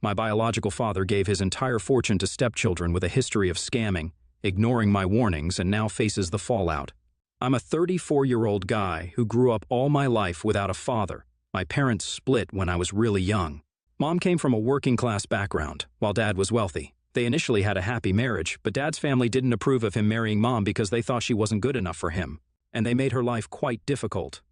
My biological father gave his entire fortune to stepchildren with a history of scamming, ignoring my warnings, and now faces the fallout. I'm a 34-year-old guy who grew up all my life without a father. My parents split when I was really young. Mom came from a working-class background, while Dad was wealthy. They initially had a happy marriage, but Dad's family didn't approve of him marrying Mom because they thought she wasn't good enough for him, and they made her life quite difficult.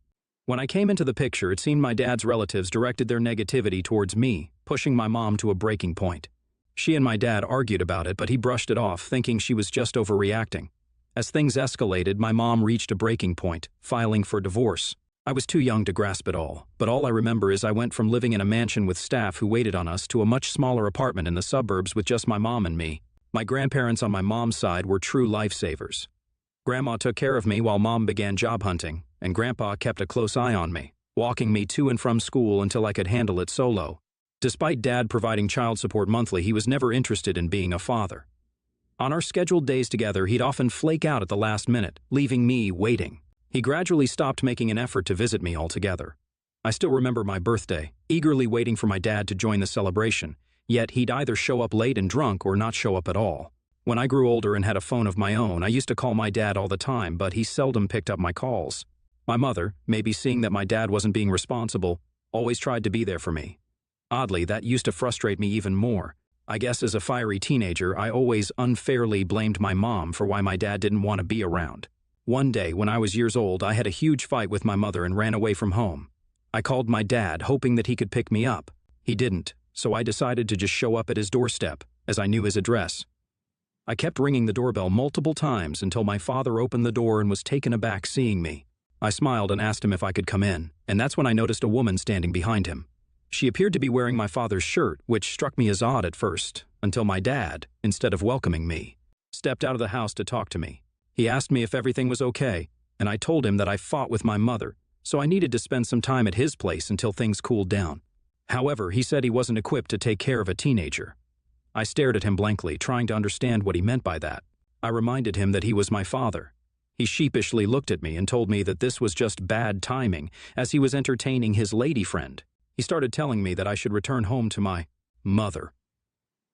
When I came into the picture, it seemed my dad's relatives directed their negativity towards me, pushing my mom to a breaking point. She and my dad argued about it, but he brushed it off, thinking she was just overreacting. As things escalated, my mom reached a breaking point, filing for divorce. I was too young to grasp it all, but all I remember is I went from living in a mansion with staff who waited on us to a much smaller apartment in the suburbs with just my mom and me. My grandparents on my mom's side were true lifesavers. Grandma took care of me while Mom began job hunting, and Grandpa kept a close eye on me, walking me to and from school until I could handle it solo. Despite Dad providing child support monthly, he was never interested in being a father. On our scheduled days together, he'd often flake out at the last minute, leaving me waiting. He gradually stopped making an effort to visit me altogether. I still remember my birthday, eagerly waiting for my dad to join the celebration, yet he'd either show up late and drunk or not show up at all. When I grew older and had a phone of my own, I used to call my dad all the time, but he seldom picked up my calls. My mother, maybe seeing that my dad wasn't being responsible, always tried to be there for me. Oddly, that used to frustrate me even more. I guess as a fiery teenager, I always unfairly blamed my mom for why my dad didn't want to be around. One day, when I was years old, I had a huge fight with my mother and ran away from home. I called my dad, hoping that he could pick me up. He didn't, so I decided to just show up at his doorstep, as I knew his address. I kept ringing the doorbell multiple times until my father opened the door and was taken aback seeing me. I smiled and asked him if I could come in, and that's when I noticed a woman standing behind him. She appeared to be wearing my father's shirt, which struck me as odd at first, until my dad, instead of welcoming me, stepped out of the house to talk to me. He asked me if everything was okay, and I told him that I fought with my mother, so I needed to spend some time at his place until things cooled down. However, he said he wasn't equipped to take care of a teenager. I stared at him blankly, trying to understand what he meant by that. I reminded him that he was my father. He sheepishly looked at me and told me that this was just bad timing, as he was entertaining his lady friend. He started telling me that I should return home to my mother.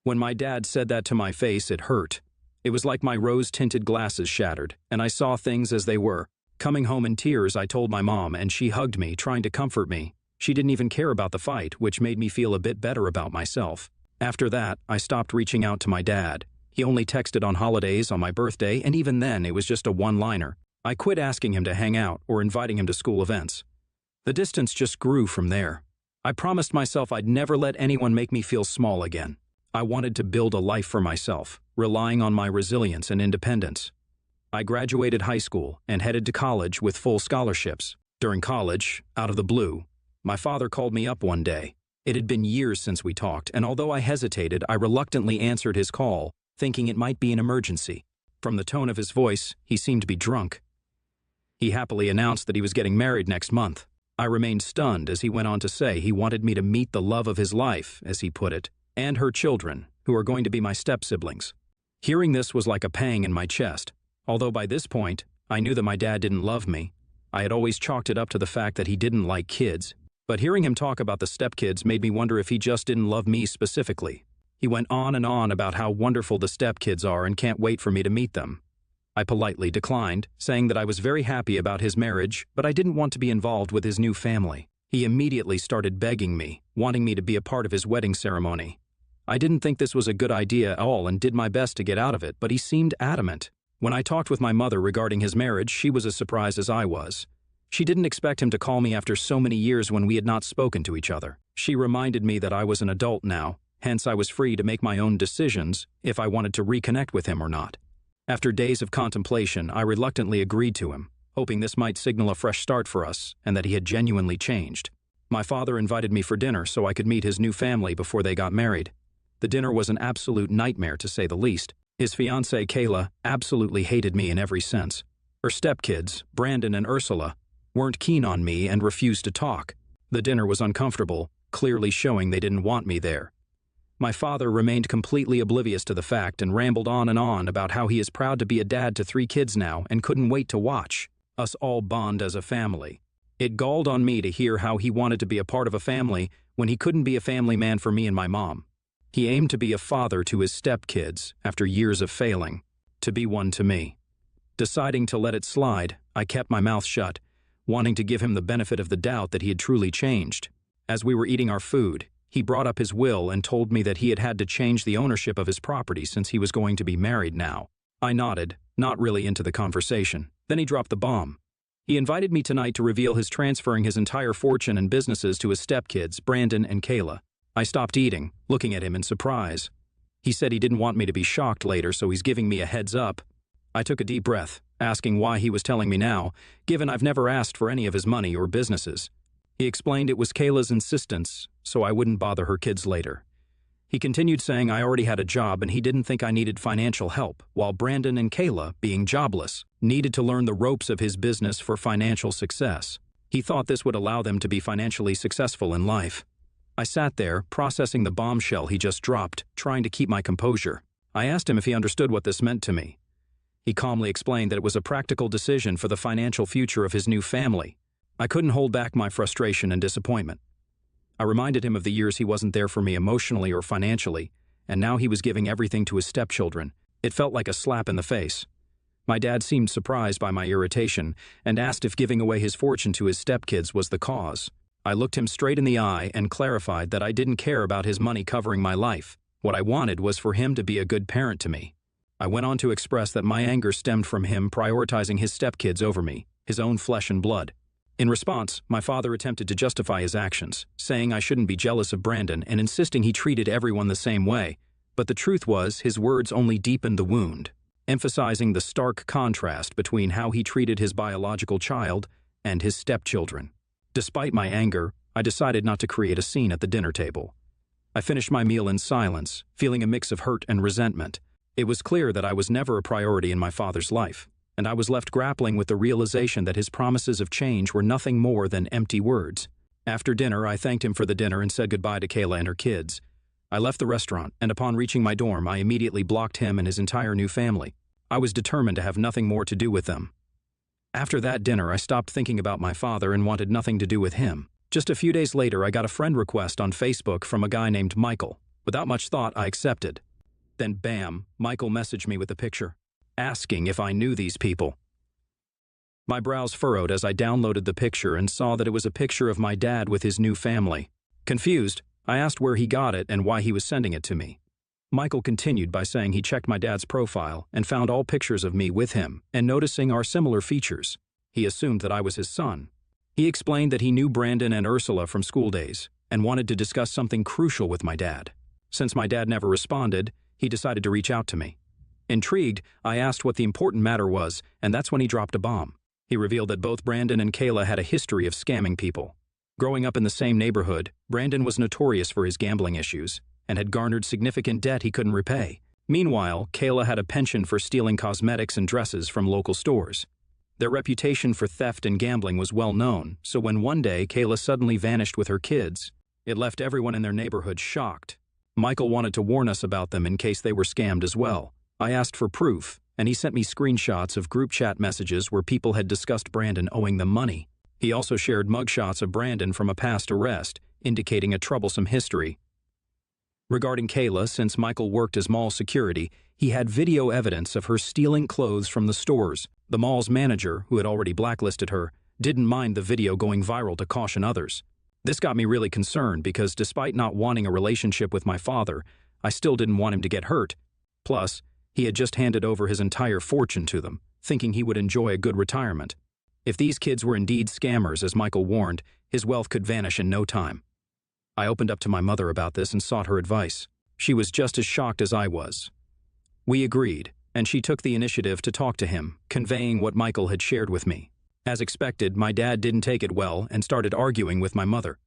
When my dad said that to my face, it hurt. It was like my rose-tinted glasses shattered, and I saw things as they were. Coming home in tears, I told my mom, and she hugged me, trying to comfort me. She didn't even care about the fight, which made me feel a bit better about myself. After that, I stopped reaching out to my dad. He only texted on holidays, on my birthday, and even then, it was just a one-liner. I quit asking him to hang out or inviting him to school events. The distance just grew from there. I promised myself I'd never let anyone make me feel small again. I wanted to build a life for myself, relying on my resilience and independence. I graduated high school and headed to college with full scholarships. During college, out of the blue, my father called me up one day. It had been years since we talked, and although I hesitated, I reluctantly answered his call, thinking it might be an emergency. From the tone of his voice, he seemed to be drunk. He happily announced that he was getting married next month. I remained stunned as he went on to say he wanted me to meet the love of his life, as he put it, and her children, who are going to be my step-siblings. Hearing this was like a pang in my chest. Although by this point, I knew that my dad didn't love me. I had always chalked it up to the fact that he didn't like kids. But hearing him talk about the stepkids made me wonder if he just didn't love me specifically. He went on and on about how wonderful the stepkids are and can't wait for me to meet them. I politely declined, saying that I was very happy about his marriage, but I didn't want to be involved with his new family. He immediately started begging me, wanting me to be a part of his wedding ceremony. I didn't think this was a good idea at all and did my best to get out of it, but he seemed adamant. When I talked with my mother regarding his marriage, she was as surprised as I was. She didn't expect him to call me after so many years when we had not spoken to each other. She reminded me that I was an adult now, hence I was free to make my own decisions if I wanted to reconnect with him or not. After days of contemplation, I reluctantly agreed to him, hoping this might signal a fresh start for us and that he had genuinely changed. My father invited me for dinner so I could meet his new family before they got married. The dinner was an absolute nightmare, to say the least. His fiancée, Kayla, absolutely hated me in every sense. Her stepkids, Brandon and Ursula, weren't keen on me and refused to talk. The dinner was uncomfortable, clearly showing they didn't want me there. My father remained completely oblivious to the fact and rambled on and on about how he is proud to be a dad to 3 kids now and couldn't wait to watch us all bond as a family. It galled on me to hear how he wanted to be a part of a family when he couldn't be a family man for me and my mom. He aimed to be a father to his stepkids after years of failing, to be one to me. Deciding to let it slide, I kept my mouth shut, wanting to give him the benefit of the doubt that he had truly changed. As we were eating our food, he brought up his will and told me that he had had to change the ownership of his property since he was going to be married now. I nodded, not really into the conversation. Then he dropped the bomb. He invited me tonight to reveal his transferring his entire fortune and businesses to his stepkids, Brandon and Kayla. I stopped eating, looking at him in surprise. He said he didn't want me to be shocked later, so he's giving me a heads up. I took a deep breath, asking why he was telling me now, given I've never asked for any of his money or businesses. He explained it was Kayla's insistence, so I wouldn't bother her kids later. He continued saying I already had a job and he didn't think I needed financial help, while Brandon and Kayla, being jobless, needed to learn the ropes of his business for financial success. He thought this would allow them to be financially successful in life. I sat there, processing the bombshell he just dropped, trying to keep my composure. I asked him if he understood what this meant to me. He calmly explained that it was a practical decision for the financial future of his new family. I couldn't hold back my frustration and disappointment. I reminded him of the years he wasn't there for me emotionally or financially, and now he was giving everything to his stepchildren. It felt like a slap in the face. My dad seemed surprised by my irritation and asked if giving away his fortune to his stepkids was the cause. I looked him straight in the eye and clarified that I didn't care about his money covering my life. What I wanted was for him to be a good parent to me. I went on to express that my anger stemmed from him prioritizing his stepkids over me, his own flesh and blood. In response, my father attempted to justify his actions, saying I shouldn't be jealous of Brandon and insisting he treated everyone the same way. But the truth was, his words only deepened the wound, emphasizing the stark contrast between how he treated his biological child and his stepchildren. Despite my anger, I decided not to create a scene at the dinner table. I finished my meal in silence, feeling a mix of hurt and resentment. It was clear that I was never a priority in my father's life, and I was left grappling with the realization that his promises of change were nothing more than empty words. After dinner, I thanked him for the dinner and said goodbye to Kayla and her kids. I left the restaurant, and upon reaching my dorm, I immediately blocked him and his entire new family. I was determined to have nothing more to do with them. After that dinner, I stopped thinking about my father and wanted nothing to do with him. Just a few days later, I got a friend request on Facebook from a guy named Michael. Without much thought, I accepted. Then bam, Michael messaged me with a picture, asking if I knew these people. My brows furrowed as I downloaded the picture and saw that it was a picture of my dad with his new family. Confused, I asked where he got it and why he was sending it to me. Michael continued by saying he checked my dad's profile and found all pictures of me with him and noticing our similar features. He assumed that I was his son. He explained that he knew Brandon and Ursula from school days and wanted to discuss something crucial with my dad. Since my dad never responded, he decided to reach out to me. Intrigued, I asked what the important matter was, and that's when he dropped a bomb. He revealed that both Brandon and Kayla had a history of scamming people. Growing up in the same neighborhood, Brandon was notorious for his gambling issues and had garnered significant debt he couldn't repay. Meanwhile, Kayla had a penchant for stealing cosmetics and dresses from local stores. Their reputation for theft and gambling was well known, so when one day Kayla suddenly vanished with her kids, it left everyone in their neighborhood shocked. Michael wanted to warn us about them in case they were scammed as well. I asked for proof, and he sent me screenshots of group chat messages where people had discussed Brandon owing them money. He also shared mugshots of Brandon from a past arrest, indicating a troublesome history. Regarding Kayla, since Michael worked as mall security, he had video evidence of her stealing clothes from the stores. The mall's manager, who had already blacklisted her, didn't mind the video going viral to caution others. This got me really concerned because despite not wanting a relationship with my father, I still didn't want him to get hurt. Plus, he had just handed over his entire fortune to them, thinking he would enjoy a good retirement. If these kids were indeed scammers, as Michael warned, his wealth could vanish in no time. I opened up to my mother about this and sought her advice. She was just as shocked as I was. We agreed, and she took the initiative to talk to him, conveying what Michael had shared with me. As expected, my dad didn't take it well and started arguing with my mother.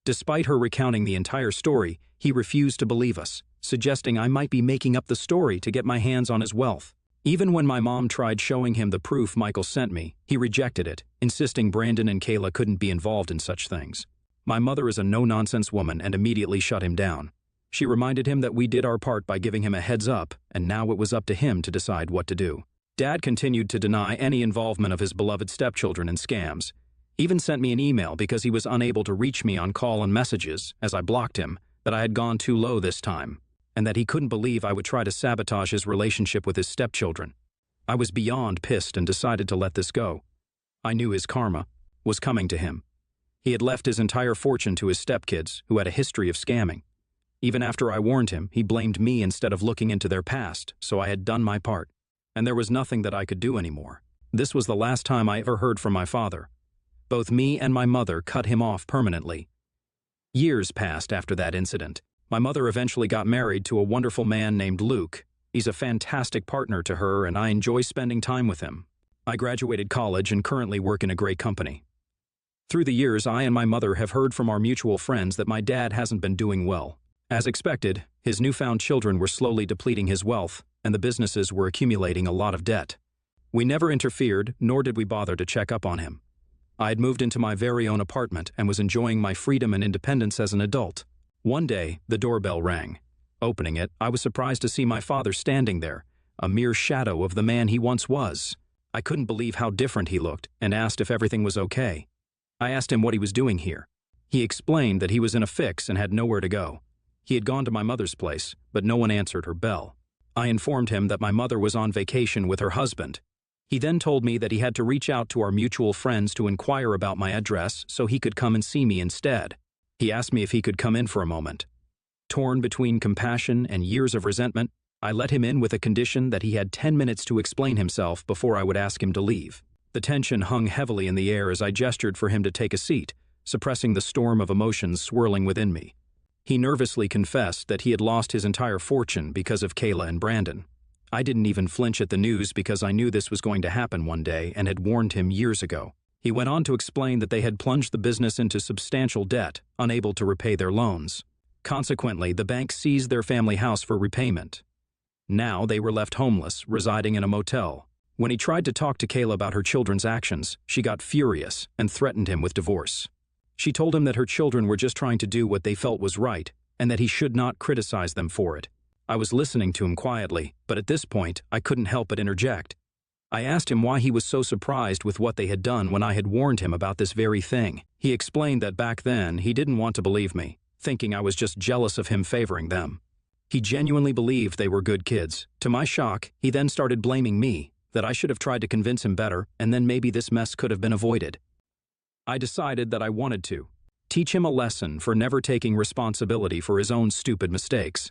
Despite her recounting the entire story, he refused to believe us, suggesting I might be making up the story to get my hands on his wealth. Even when my mom tried showing him the proof Michael sent me, he rejected it, insisting Brandon and Kayla couldn't be involved in such things. My mother is a no-nonsense woman and immediately shut him down. She reminded him that we did our part by giving him a heads up, and now it was up to him to decide what to do. Dad continued to deny any involvement of his beloved stepchildren in scams. Even sent me an email because he was unable to reach me on call and messages, as I blocked him, that I had gone too low this time. and that he couldn't believe I would try to sabotage his relationship with his stepchildren. I was beyond pissed and decided to let this go. I knew his karma was coming to him. He had left his entire fortune to his stepkids, who had a history of scamming. Even after I warned him, he blamed me instead of looking into their past, so I had done my part, and there was nothing that I could do anymore. This was the last time I ever heard from my father. Both me and my mother cut him off permanently. Years passed after that incident. My mother eventually got married to a wonderful man named Luke. He's a fantastic partner to her, and I enjoy spending time with him. I graduated college and currently work in a great company. Through the years, I and my mother have heard from our mutual friends that my dad hasn't been doing well. As expected, his newfound children were slowly depleting his wealth, and the businesses were accumulating a lot of debt. We never interfered, nor did we bother to check up on him. I had moved into my very own apartment and was enjoying my freedom and independence as an adult. One day, the doorbell rang. Opening it, I was surprised to see my father standing there, a mere shadow of the man he once was. I couldn't believe how different he looked and asked if everything was okay. I asked him what he was doing here. He explained that he was in a fix and had nowhere to go. He had gone to my mother's place, but no one answered her bell. I informed him that my mother was on vacation with her husband. He then told me that he had to reach out to our mutual friends to inquire about my address so he could come and see me instead. He asked me if he could come in for a moment. Torn between compassion and years of resentment, I let him in with a condition that he had 10 minutes to explain himself before I would ask him to leave. The tension hung heavily in the air as I gestured for him to take a seat, suppressing the storm of emotions swirling within me. He nervously confessed that he had lost his entire fortune because of Kayla and Brandon. I didn't even flinch at the news because I knew this was going to happen one day and had warned him years ago. He went on to explain that they had plunged the business into substantial debt, unable to repay their loans. Consequently, the bank seized their family house for repayment. Now they were left homeless, residing in a motel. When he tried to talk to Kayla about her children's actions, she got furious and threatened him with divorce. She told him that her children were just trying to do what they felt was right, and that he should not criticize them for it. I was listening to him quietly, but at this point, I couldn't help but interject. I asked him why he was so surprised with what they had done when I had warned him about this very thing. He explained that back then, he didn't want to believe me, thinking I was just jealous of him favoring them. He genuinely believed they were good kids. To my shock, he then started blaming me, that I should have tried to convince him better, and then maybe this mess could have been avoided. I decided that I wanted to teach him a lesson for never taking responsibility for his own stupid mistakes.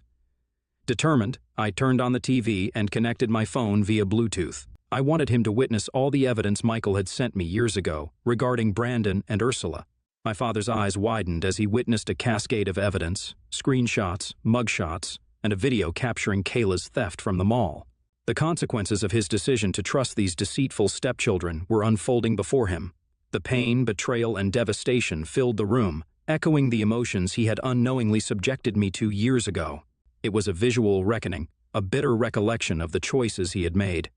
Determined, I turned on the TV and connected my phone via Bluetooth. I wanted him to witness all the evidence Michael had sent me years ago regarding Brandon and Ursula. My father's eyes widened as he witnessed a cascade of evidence, screenshots, mugshots, and a video capturing Kayla's theft from the mall. The consequences of his decision to trust these deceitful stepchildren were unfolding before him. The pain, betrayal, and devastation filled the room, echoing the emotions he had unknowingly subjected me to years ago. It was a visual reckoning, a bitter recollection of the choices he had made.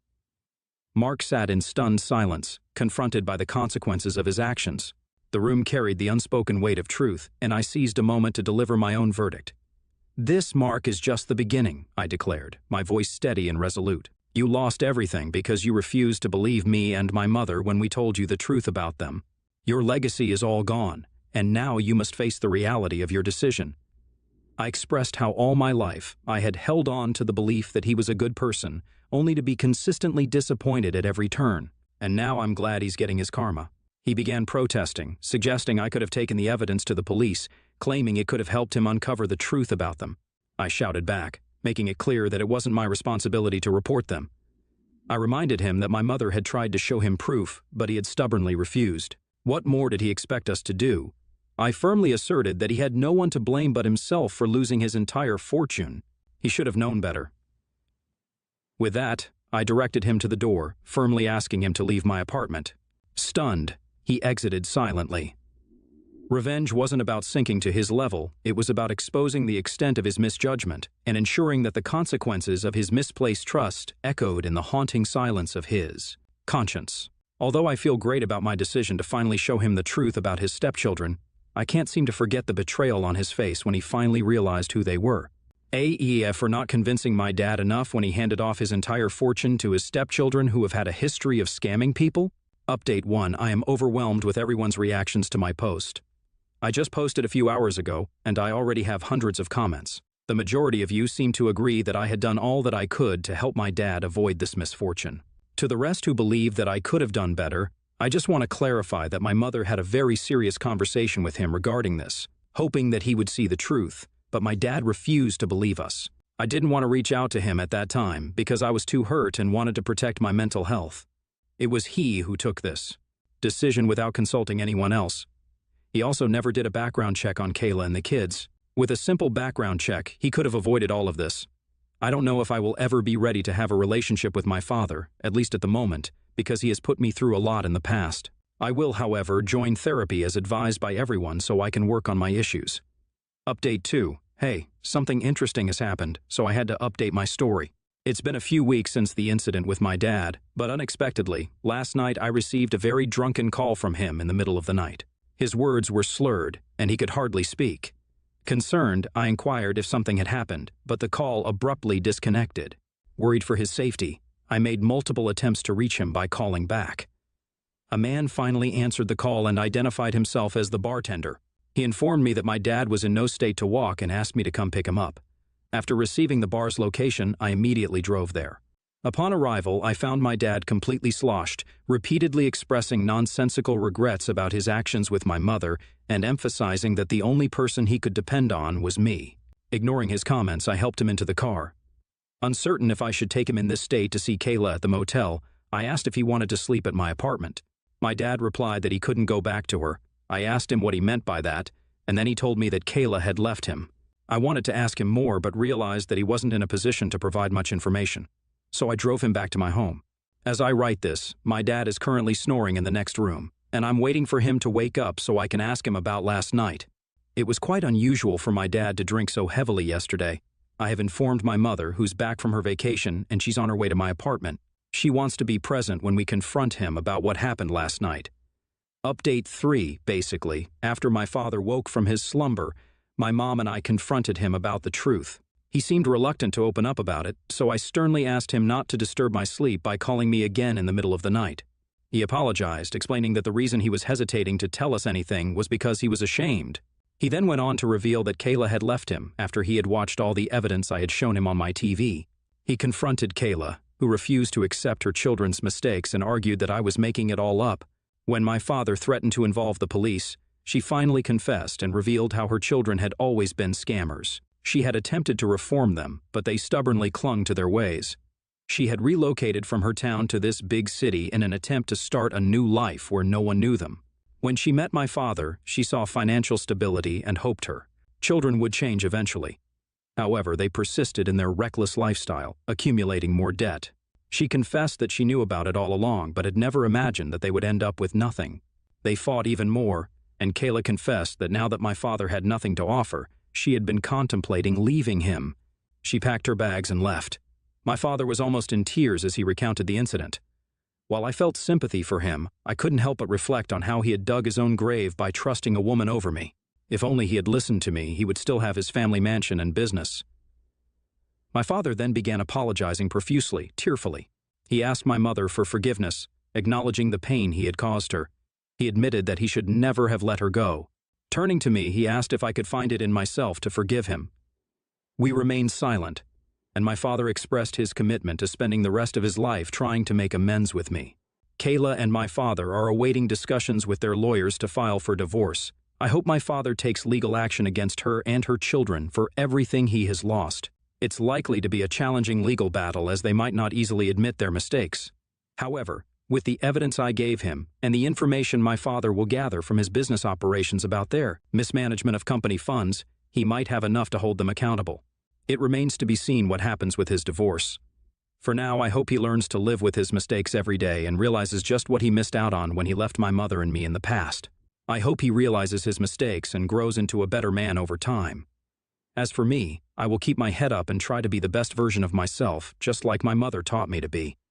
Mark sat in stunned silence, confronted by the consequences of his actions. The room carried the unspoken weight of truth, and I seized a moment to deliver my own verdict. "This, Mark, is just the beginning," I declared, my voice steady and resolute. "You lost everything because you refused to believe me and my mother when we told you the truth about them. Your legacy is all gone, and now you must face the reality of your decision." I expressed how all my life I had held on to the belief that he was a good person, only to be consistently disappointed at every turn. And now I'm glad he's getting his karma. He began protesting, suggesting I could have taken the evidence to the police, claiming it could have helped him uncover the truth about them. I shouted back, making it clear that it wasn't my responsibility to report them. I reminded him that my mother had tried to show him proof, but he had stubbornly refused. What more did he expect us to do? I firmly asserted that he had no one to blame but himself for losing his entire fortune. He should have known better. With that, I directed him to the door, firmly asking him to leave my apartment. Stunned, he exited silently. Revenge wasn't about sinking to his level, it was about exposing the extent of his misjudgment and ensuring that the consequences of his misplaced trust echoed in the haunting silence of his conscience. Although I feel great about my decision to finally show him the truth about his stepchildren, I can't seem to forget the betrayal on his face when he finally realized who they were. For not convincing my dad enough when he handed off his entire fortune to his stepchildren who have had a history of scamming people? Update 1. I am overwhelmed with everyone's reactions to my post. I just posted a few hours ago, and I already have hundreds of comments. The majority of you seem to agree that I had done all that I could to help my dad avoid this misfortune. To the rest who believe that I could have done better, I just want to clarify that my mother had a very serious conversation with him regarding this, hoping that he would see the truth, but my dad refused to believe us. I didn't want to reach out to him at that time because I was too hurt and wanted to protect my mental health. It was he who took this decision without consulting anyone else. He also never did a background check on Kayla and the kids. With a simple background check, he could have avoided all of this. I don't know if I will ever be ready to have a relationship with my father, at least at the moment, because he has put me through a lot in the past. I will, however, join therapy as advised by everyone so I can work on my issues. Update 2. Hey, something interesting has happened, so I had to update my story. It's been a few weeks since the incident with my dad, but unexpectedly, last night I received a very drunken call from him in the middle of the night. His words were slurred, and he could hardly speak. Concerned, I inquired if something had happened, but the call abruptly disconnected. Worried for his safety, I made multiple attempts to reach him by calling back. A man finally answered the call and identified himself as the bartender. He informed me that my dad was in no state to walk and asked me to come pick him up. After receiving the bar's location, I immediately drove there. Upon arrival, I found my dad completely sloshed, repeatedly expressing nonsensical regrets about his actions with my mother and emphasizing that the only person he could depend on was me. Ignoring his comments, I helped him into the car. Uncertain if I should take him in this state to see Kayla at the motel, I asked if he wanted to sleep at my apartment. My dad replied that he couldn't go back to her. I asked him what he meant by that, and then he told me that Kayla had left him. I wanted to ask him more but realized that he wasn't in a position to provide much information. So I drove him back to my home. As I write this, my dad is currently snoring in the next room, and I'm waiting for him to wake up so I can ask him about last night. It was quite unusual for my dad to drink so heavily yesterday. I have informed my mother, who's back from her vacation, and she's on her way to my apartment. She wants to be present when we confront him about what happened last night. Update 3, basically, after my father woke from his slumber, my mom and I confronted him about the truth. He seemed reluctant to open up about it, so I sternly asked him not to disturb my sleep by calling me again in the middle of the night. He apologized, explaining that the reason he was hesitating to tell us anything was because he was ashamed. He then went on to reveal that Kayla had left him after he had watched all the evidence I had shown him on my TV. He confronted Kayla, who refused to accept her children's mistakes and argued that I was making it all up. When my father threatened to involve the police, she finally confessed and revealed how her children had always been scammers. She had attempted to reform them, but they stubbornly clung to their ways. She had relocated from her town to this big city in an attempt to start a new life where no one knew them. When she met my father, she saw financial stability and hoped her children would change eventually. However, they persisted in their reckless lifestyle, accumulating more debt. She confessed that she knew about it all along, but had never imagined that they would end up with nothing. They fought even more, and Kayla confessed that now that my father had nothing to offer, she had been contemplating leaving him. She packed her bags and left. My father was almost in tears as he recounted the incident. While I felt sympathy for him, I couldn't help but reflect on how he had dug his own grave by trusting a woman over me. If only he had listened to me, he would still have his family mansion and business. My father then began apologizing profusely, tearfully. He asked my mother for forgiveness, acknowledging the pain he had caused her. He admitted that he should never have let her go. Turning to me, he asked if I could find it in myself to forgive him. We remained silent, and my father expressed his commitment to spending the rest of his life trying to make amends with me. Kayla and my father are awaiting discussions with their lawyers to file for divorce. I hope my father takes legal action against her and her children for everything he has lost. It's likely to be a challenging legal battle as they might not easily admit their mistakes. However, with the evidence I gave him and the information my father will gather from his business operations about their mismanagement of company funds, he might have enough to hold them accountable. It remains to be seen what happens with his divorce. For now, I hope he learns to live with his mistakes every day and realizes just what he missed out on when he left my mother and me in the past. I hope he realizes his mistakes and grows into a better man over time. As for me, I will keep my head up and try to be the best version of myself, just like my mother taught me to be.